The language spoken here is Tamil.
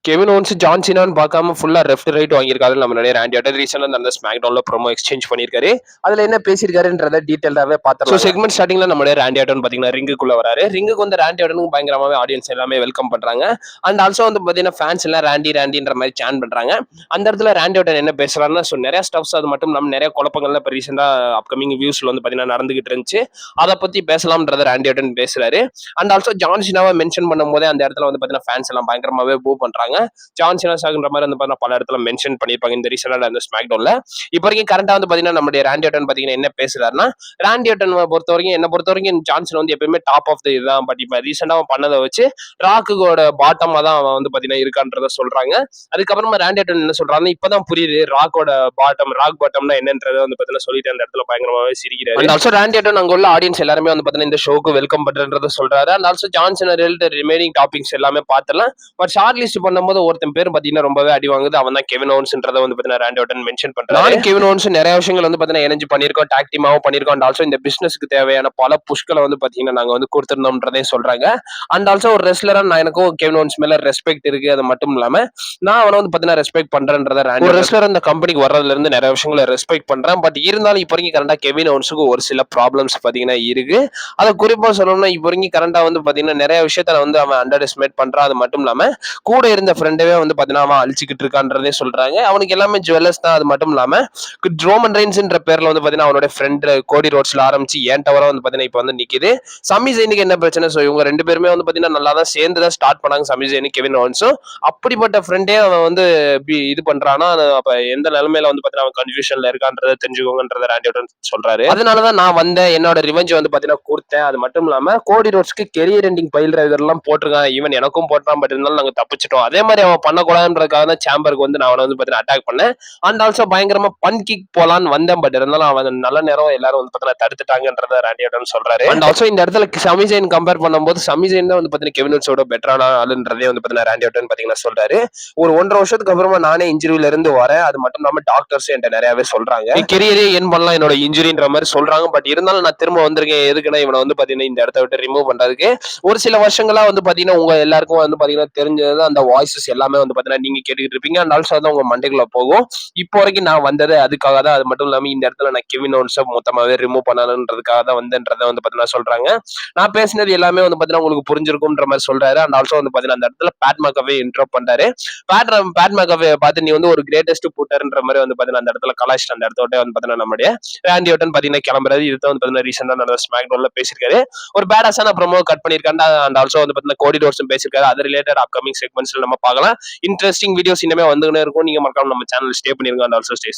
கெவின் ஓவன்ஸ், ஜான் சீனான்னு பார்க்காம ஃபுல்லா லெஃப்ட், ரைட் வாங்கியிருக்காரு நம்மளுடைய ராண்டி ஆர்டன். ரீசென்ட்டா நடந்த ஸ்மாக்டவுன்ல ப்ரோமோ எக்ஸ்சேஞ்ச் பண்ணியிருக்காரு. அதுல என்ன பேசியிருக்காருன்றத டீடைல்டாவே பார்த்துடலாம். செக்மெண்ட் ஸ்டார்டிங்ல நம்மளுடைய ராண்டி ஆர்டன் பாத்தீங்கன்னா ரிங்குக்குள்ள வராரு. ரிங்குக்கு வந்து ராண்டி ஆர்டனுக்கு பயங்கரமாவே ஆடியன்ஸ் எல்லாமே வெல்கம் பண்றாங்க. அண்ட் ஆல்சோ வந்து பாத்தீங்கன்னா ஃபேன்ஸ் எல்லாம் ராண்டின்ற மாதிரி சான் பண்றாங்க. அந்த இடத்துல ராண்டி ஆர்டன் என்ன பேசுறாருன்னா, நிறைய ஸ்டப்ஸ் அது மட்டும் நம்ம நிறைய குழப்பங்கள்ல இப்போ ரீசெண்டா அப்கமிங் வியூஸ்ல வந்து பாத்தீங்கன்னா நடந்துகிட்டு இருந்துச்சு. அதை பத்தி பேசலாம்ன்றத ராண்டி ஆர்டன் பேசுறாரு. அண்ட் ஆல்சோ ஜான் சீனாவை மென்ஷன் பண்ணும் போதே அந்த இடத்துல வந்து பாத்தீங்கன்னா ஃபேன்ஸ் எல்லாம் பயங்கரமாவே பூ பண்றாங்க. ஜான் சீனா சாகுன்ற மாதிரி வந்து பல இடத்துல மென்ஷன் பண்ணிருப்பாங்க இந்த ரீசெண்டா அந்த ஸ்மாக்டவுன்ல. இப்போ வரைக்கும் கரண்டா வந்து பாத்தீங்கன்னா நம்மளுடைய ராண்டி ஆர்டன் பாத்தீங்கன்னா என்ன பேசுறாருன்னா, ராண்டி ஆர்டன் என்ன பொறுத்த வரைக்கும் ஜான்சன் வந்து எப்பயுமே டாப் ஆஃப் த இதுதான். பட் இப்போ ரீசெண்டா பண்ணதை வச்சு ராக்கோட பாட்டமா தான் அவன் வந்து பாத்தீங்கன்னா இருக்கான்றத சொல்றாங்க. அதுக்கப்புறமா ராண்டி ஆர்டன் என்ன சொல்றாருன்னா, இப்பதான் புரியுது ராக் பாட்டம்னா என்னன்றத வந்து பாத்தீங்கன்னா சொல்லிட்டு அந்த இடத்துல பயங்கரமாவே சிரிக்கிறாரு. அண்ட் ஆல்சோ ராண்டி ஆர்டன் அங்க உள்ள ஆடியன்ஸ் எல்லாருமே வந்து பாத்தீங்கன்னா இந்த ஷோக்கு வெல்கம் பண்றன்றத சொல்றாரு. And also Johnson remaining topics எல்லாமே பார்த்தலாம். பட் ஷார்ட் லிஸ்ட் பண்ணும்போது ஒருத்தன் பேர் பாத்தீங்கன்னா ரொம்பவே அடி வாங்குது. அவன் தான் கெவின் ஓவன்ஸ்ன்றத வந்து பாத்தீங்கன்னா ராண்டி ஆர்டன் மென்ஷன் பண்றாரு. கெவின் ஓவன்ஸ் நிறைய விஷயங்கள் வந்து பாத்தீங்கன்னா இணைஞ்சு பண்ணிருக்கோம், டாக் டீமாவும் பண்ணிருக்கோம். அண்ட் ஆல்சோ இந்த பிசினஸ்க்கு தேவையான பல புஷ்களை வந்து பாத்தீங்கன்னா நாங்க வந்து கொடுத்திருந்தோம்ன்றதே சொல்றாங்க. அண்ட் ஆல்சோ ஒரு ரெஸ்லரா நான் எனக்கும் கெவின் ஓவன்ஸ் மேல ரெஸ்பெக்ட் இருக்கு. அது மட்டும் இல்லாம நான் அவனை வந்து பாத்தீங்கன்னா ரெஸ்பெக்ட் பண்றேன்றத ஒரு ரெஸ்லர் இந்த கம்பெனிக்கு வர்றதுல இருந்து நிறைய விஷயங்களை ரெஸ்பெக்ட் பண்றேன். பட் இருந்தாலும் இப்போ வரைக்கும் கரண்டா கெவின் ஓவன்ஸுக்கு ஒரு சில ப்ராப்ளம்ஸ் பாத்தீங்கன்னா இருக்கு. அதை குறிப்பா சொல்லணும்னா இப்போ வரைக்கும் கரண்டா வந்து பாத்தீங்கன்னா நிறைய விஷயத்த வந்து அவன் அண்டர் எஸ்டிமேட் பண்றான். அது மட்டும் இல்லாம கூட இருந்த ஃப்ரெண்டவே வந்து பாத்தீங்கன்னா அவன் அழிச்சுக்கிட்டு இருக்கான்றதே சொல்றாங்க. அவனுக்கு எல்லாமே ஜுவல்லர்ஸ் தான். அது மட்டும் இல்லாம ரோமன் ரெயின்ஸ்ன்ற பேர்ல வந்து பாத்தீங்கன்னா அவனோட ஃப்ரெண்ட் கோடி ரோட்ஸ்ல ஆரம்பிச்சு ஏன் டவரா வந்து பாத்தீங்கன்னா இப்போ வந்து நிக்குது. சமி ஜெயினுக்கு என்ன பிரச்சனை? ஸோ இவங்க ரெண்டு பேருமே வந்து பாத்தீங்கன்னா நல்லா தான் சேர்ந்து தான் ஸ்டார்ட் பண்ணாங்க, சமி ஜெயினு கெவின் ஓவன்ஸும். அப்படிப்பட்ட ஃப்ரெண்டே அவன் வந்து இது பண்றானா, அப்ப எந்த நிலைமையில வந்து பாத்தீங்கன்னா அவன் கன்ஃபியூஷன்ல இருக்கான்றத தெரிஞ்சுக்கோங்கன்றத ராண்டி ஆர்டன் சொல்றாரு. அதனாலதான் நான் வந்தேன், என்னோட ரிவெஞ்ச் வந்து பாத்தீங்கன்னா கொடுத்தேன். அது மட்டும் இல்லாம கோடி ரோட்ஸ்க்கு கெரியர் எண்டிங் பயில் டிரைவர்லாம் போட்டிருக்கான். ஈவன் எனக்கும் போட்டான். பட் இருந்தாலும் நாங்க தப்பிச்சிட்டோம். அதே மாதிரி அவன் பண்ணக்கூடாதுன்றதுக்காக தான் சேம்பருக்கு வந்து நான் வந்து பாத்தீங்கன்னா அட்டாக் பண்ணேன். அண்ட் ஆல்சோ பயங்கரமா பன் கிக் போலான்னு வந்தேன். பட் இருந்தாலும் அவன் நல்ல நேரம் எல்லாரும் வந்து பாத்தீங்கன்னா தடுத்துட்டாங்கன்றத ராண்டி ஆர்டன் சொல்றாரு. அண்ட் ஆல்சோ இந்த இடத்துல சமி ஜெயின் கம்பேர் பண்ணும்போது சமி ஜெயின் தான் வந்து பாத்தீங்கன்னா கெவின் ஓவன்ஸோட பெட்டரான ஆளுன்றதே வந்து பாத்தீங்கன்னா ராண்டி ஆர்டன் பாத்தீங்கன்னா சொல்றாரு. ஒரு 1.5 வருஷத்துக்கு அப்புறமா நானே இன்ஜுரியில இருந்து வரேன். அது மட்டும் இல்லாம டாக்டர்ஸ் என்கிட்ட நிறையவே சொல்றாங்க, கெரியரே என் பண்ணலாம் என்னோட இன்ஜுரின்ற மாதிரி சொல்றாங்க. பட் இருந்தாலும் நான் திரும்ப வந்திருக்கேன். எதுக்குன்னா இவனை வந்து பாத்தீங்கன்னா இந்த இடத்த விட்டு ரிமூவ் பண்றதுக்கு. ஒரு சில வருஷங்களா வந்து பாத்தீங்கன்னா உங்க எல்லாருக்கும் வந்து பாத்தீங்கன்னா தெரிஞ்சது அந்த வாய்ஸஸ் எல்லாமே வந்து பாத்தீங்கன்னா நீங்க கேட்டுக்கிட்டு இருப்பீங்க. அண்ட் ஆல்சோ தான் உங்க மண்டைக்குள்ள போகும். இப்போ வரைக்கும் நான் வந்தது அதுக்காக தான். அது மட்டும் இல்லாம இந்த இடத்துல நான் கெவின் ஓவன்ஸை மொத்தமாவே ரிமூவ் பண்ணணுன்றதுக்காக தான் வந்தேன்றதை வந்து பாத்தீங்கன்னா சொல்றாங்க. நான் பேசினது எல்லாமே வந்து பாத்தீங்கன்னா உங்களுக்கு புரிஞ்சிருக்கும்ன்ற மாதிரி சொல்றாரு. அண்ட் ஆல்சோ வந்து பாத்தீங்கன்னா அந்த இடத்துல பேட் மேக்கவே இன்ட்ரோ பண்றாரு. பேட் மேக்கவே பார்த்து நீ வந்து ஒரு கிரேட்டஸ்ட் புட்டர்ன்ற மாதிரி வந்து பாத்தீங்கன்னா அந்த இடத்துல கலாய்ச்சிட்டு அந்த இடத்த வந்து பாத்தீங்கன்னா நம்முடைய ராண்டி ஆர்டன் பாத்தீங்கன்னா கிளம்புறது. இதுதான் வந்து பாத்தீங்கன்னா ரீசெண்டா நடந்த ஸ்மாக்டவுன்ல பேசியிருக்காரு. ஒரு பேடாஸான ப்ரோமோ கட் பண்ணிருக்காங்க. அண்ட் ஆல்சோ வந்து பாத்தீங்கன்னா கோடி ரோட்ஸும் பேசியிருக்காரு. அது ரிலேட்டட் அப்கமிங் செக்மெண்ட்ஸ்ல நம்ம பார்க்கலாம். இன்ட்ரெஸ்டிங் வீடியோஸ் இனிமே வந்துகிட்டே இருக்கும். நீங்க மறக்காம நம்ம சேனல் ஸ்டே பண்ணிருங்க. And also stay